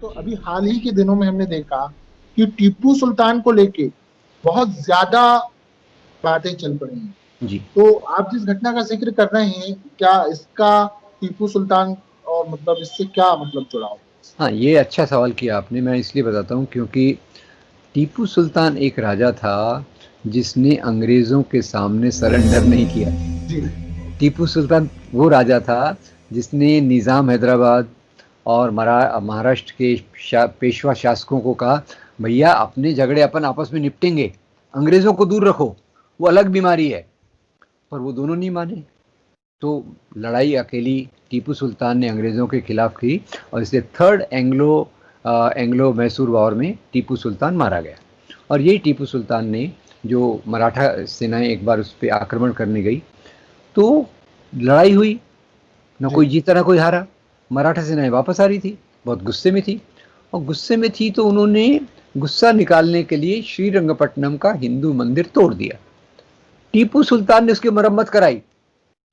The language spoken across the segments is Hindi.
तो अभी हाल ही के दिनों में हमने देखा कि टीपू सुल्तान को लेके बहुत ज्यादा बातें चल पड़ी हैं। जी। तो आप जिस घटना का जिक्र कर रहे हैं, क्या इसका टीपू सुल्तान और मतलब इससे क्या मतलब जुड़ा हो? हाँ, ये अच्छा सवाल किया आपने। मैं इसलिए बताता हूँ क्योंकि टीपू सुल्तान एक राजा था जिसने अंग्रेज़ों के सामने सरेंडर नहीं किया। जी। टीपू सुल्तान वो राजा था जिसने निज़ाम हैदराबाद और महाराष्ट्र के पेशवा शासकों को कहा, भैया अपने झगड़े अपन आपस में निपटेंगे, अंग्रेज़ों को दूर रखो, वो अलग बीमारी है। पर वो दोनों नहीं माने। तो लड़ाई अकेली टीपू सुल्तान ने अंग्रेज़ों के खिलाफ की और इसलिए थर्ड एंग्लो मैसूर वॉर में टीपू सुल्तान मारा गया। और यही टीपू सुल्तान ने, जो मराठा सेनाएं एक बार उस पर आक्रमण करने गई तो लड़ाई हुई, ना जी। कोई जीता ना कोई हारा। मराठा सेनाएं वापस आ रही थी, बहुत गुस्से में थी। और गुस्से में थी तो उन्होंने गुस्सा निकालने के लिए श्रीरंगपट्टनम का हिंदू मंदिर तोड़ दिया। टीपू सुल्तान ने उसकी मरम्मत कराई।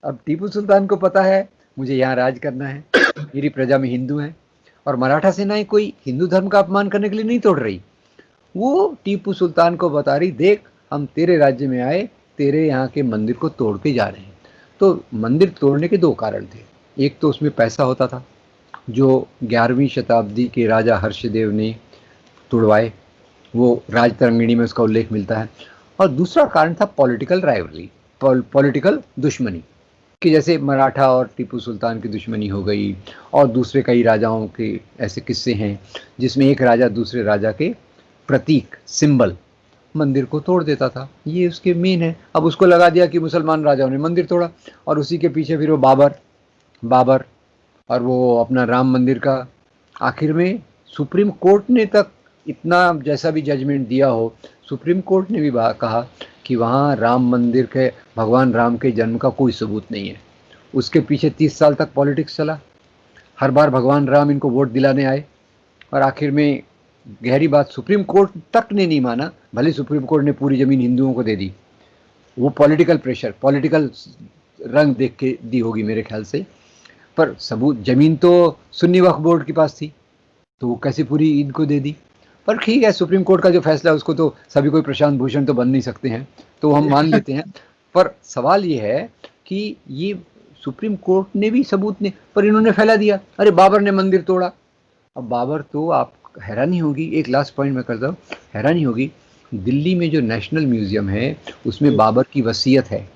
अब टीपू सुल्तान को पता है मुझे यहाँ राज करना है, मेरी प्रजा में हिंदू हैं, और मराठा सेनाएं कोई हिंदू धर्म का अपमान करने के लिए नहीं तोड़ रही। वो टीपू सुल्तान को बता रही, देख हम तेरे राज्य में आए, तेरे यहाँ के मंदिर को तोड़ के जा रहे हैं। तो मंदिर तोड़ने के दो कारण थे। एक तो उसमें पैसा होता था जो 11वीं शताब्दी के राजा हर्षदेव ने तुड़वाए, वो राजतरंगिणी में उसका उल्लेख मिलता है। और दूसरा कारण था पॉलिटिकल राइवलरी, पॉलिटिकल दुश्मनी, कि जैसे मराठा और टीपू सुल्तान की दुश्मनी हो गई। और दूसरे कई राजाओं के ऐसे किस्से हैं जिसमें एक राजा दूसरे राजा के प्रतीक, सिंबल, मंदिर को तोड़ देता था। ये उसके मेन है। अब उसको लगा दिया कि मुसलमान राजाओं ने मंदिर तोड़ा, और उसी के पीछे फिर वो बाबर बाबर और वो अपना राम मंदिर का। आखिर में सुप्रीम कोर्ट ने तक इतना, जैसा भी जजमेंट दिया हो, सुप्रीम कोर्ट ने भी कहा कि वहाँ राम मंदिर के, भगवान राम के जन्म का कोई सबूत नहीं है। उसके पीछे 30 साल तक पॉलिटिक्स चला, हर बार भगवान राम इनको वोट दिलाने आए, और आखिर में गहरी बात, सुप्रीम कोर्ट तक ने नहीं माना। भले सुप्रीम कोर्ट ने पूरी ज़मीन हिंदुओं को दे दी, वो पॉलिटिकल प्रेशर, पॉलिटिकल रंग देख के दी होगी मेरे ख्याल से। पर सबूत, ज़मीन तो सुन्नी वक्फ बोर्ड के पास थी, तो वो कैसे पूरी ईद को दे दी। पर ठीक है, सुप्रीम कोर्ट का जो फैसला है उसको तो सभी कोई प्रशांत भूषण तो बन नहीं सकते हैं, तो हम मान लेते हैं। पर सवाल ये है कि ये सुप्रीम कोर्ट ने भी सबूत ने, पर इन्होंने फैला दिया, अरे बाबर ने मंदिर तोड़ा। अब बाबर तो, आप हैरानी होगी, एक लास्ट पॉइंट मैं करता हूँ, हैरानी होगी, दिल्ली में जो नेशनल म्यूजियम है उसमें बाबर की वसीयत है।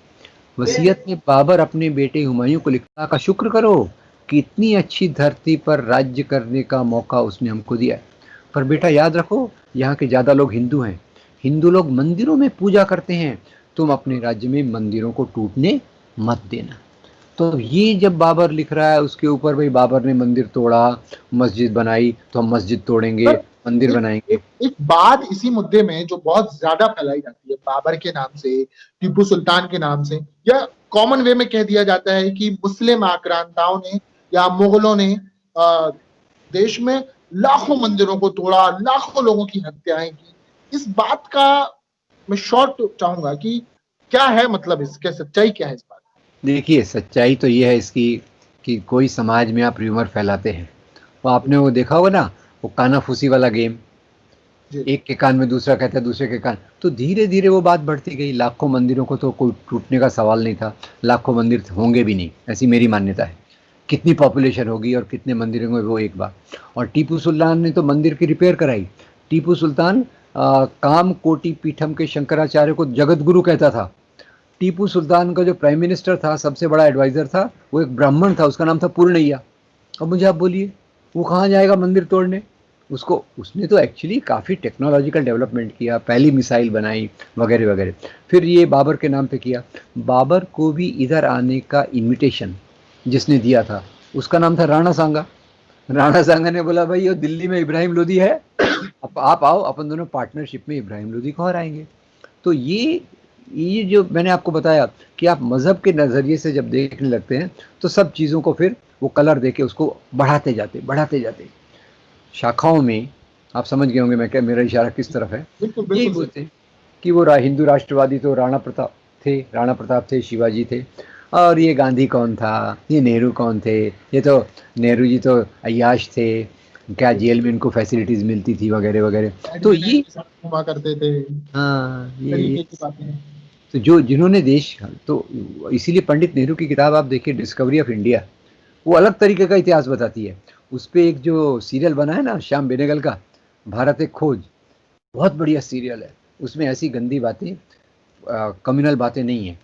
वसीयत में बाबर अपने बेटे हुमायूं को लिखता का शुक्र करो कि इतनी अच्छी धरती पर राज्य करने का मौका उसने हमको दिया है। पर बेटा याद रखो, यहाँ के ज़्यादा लोग हिंदू हैं, हिंदू लोग मंदिरों में पूजा करते हैं, तुम अपने राज्य में मंदिरों को टूटने मत देना। तो ये जब बाबर लिख रहा है उसके ऊपर, भाई बाबर ने मंदिर तोड़ा, मस्जिद बनाई, तो हम मस्जिद तोड़ेंगे, सर, मंदिर एक बनाएंगे। एक एक बात इसी मुद्दे में जो बहुत ज्यादा फैलाई जाती है बाबर के नाम से, टीपू सुल्तान के नाम से, या कॉमन वे में कह दिया जाता है कि मुस्लिम आक्रांताओं ने या मुगलों ने देश में लाखों मंदिरों को तोड़ा, लाखों लोगों की हत्याएं की। इस बात का मैं शॉर्ट चाहूंगा कि क्या है मतलब, इसके सच्चाई क्या है इस बात देखिए, सच्चाई तो ये है इसकी कि कोई समाज में आप र्यूमर फैलाते हैं, वो की? आपने वो देखा होगा ना, वो काना फूसी वाला गेम, जी। एक के कान में दूसरा कहता है दूसरे के कान, तो धीरे धीरे वो बात बढ़ती गई। लाखों मंदिरों को तो कोई टूटने का सवाल नहीं था, लाखों मंदिर होंगे भी नहीं, ऐसी मेरी मान्यता है। कितनी पॉपुलेशन होगी और कितने मंदिर होंगे वो एक बात। और टीपू सुल्तान ने तो मंदिर की रिपेयर कराई। टीपू सुल्तान काम कोटि पीठम के शंकराचार्य को जगत गुरु कहता था। टीपू सुल्तान का जो प्राइम मिनिस्टर था, सबसे बड़ा एडवाइजर था, वो एक ब्राह्मण था, उसका नाम था पूर्णैया। अब मुझे आप बोलिए, वो कहाँ जाएगा मंदिर तोड़ने? उसको, उसने तो एक्चुअली काफ़ी टेक्नोलॉजिकल डेवलपमेंट किया, पहली मिसाइल बनाई, वगैरह वगैरह। फिर ये बाबर के नाम पे किया। बाबर को भी इधर आने का इनविटेशन जिसने दिया था, उसका नाम था राणा सांगा। राणा सांगा ने बोला, भाई ये दिल्ली में इब्राहिम लोदी है, अब आप आओ, अपन दोनों पार्टनरशिप में इब्राहिम लोदी को हराएंगे। तो ये जो मैंने आपको बताया कि आप मज़हब के नज़रिए से जब देखने लगते हैं तो सब चीज़ों को फिर वो कलर देके उसको बढ़ाते जाते शाखाओं में। आप समझ गए होंगे मैं क्या, मेरा इशारा किस तरफ है। बिल्कुल यही बिल्कुल सही। बोलते हैं कि वो हिंदू राष्ट्रवादी तो राणा प्रताप थे, शिवाजी थे। और ये गांधी कौन था, ये नेहरू कौन थे, ये तो नेहरू जी तो अय्याश थे, क्या जेल में इनको फैसिलिटीज मिलती थी वगैरह वगैरह। तो एडमिरल ये, के साथ घुमा करते थे, हाँ ये तरीके की बातें। तो जो जिन्होंने देश, तो इसीलिए पंडित नेहरू की किताब आप देखिए, डिस्कवरी ऑफ इंडिया, वो अलग तरीके का इतिहास बताती है। उस पे एक जो सीरियल बना है ना श्याम बेनेगल का, भारत एक खोज, बहुत बढ़िया सीरियल है। उसमें ऐसी गंदी बातें, कम्युनल बातें नहीं है।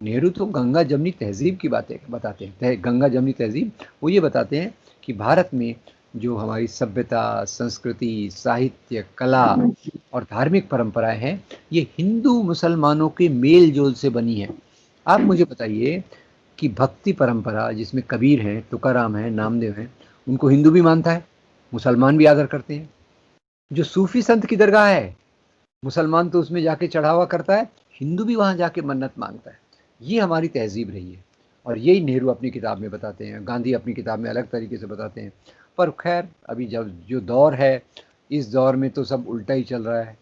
नेहरू तो गंगा जमनी तहजीब की बातें बताते हैं, गंगा जमनी तहजीब। वो ये बताते हैं कि भारत में जो हमारी सभ्यता, संस्कृति, साहित्य, कला और धार्मिक परंपराएं हैं, ये हिंदू मुसलमानों के मेल जोल से बनी है। आप मुझे बताइए कि भक्ति परंपरा जिसमें कबीर हैं, तुकाराम हैं, नामदेव हैं, उनको हिंदू भी मानता है, मुसलमान भी आदर करते हैं। जो सूफी संत की दरगाह है, मुसलमान तो उसमें जाके चढ़ावा करता है, हिंदू भी वहां जाके मन्नत मांगता है। ये हमारी तहजीब रही है, और यही नेहरू अपनी किताब में बताते हैं, गांधी अपनी किताब में अलग तरीके से बताते हैं। पर खैर, अभी जब जो दौर है, इस दौर में तो सब उल्टा ही चल रहा है।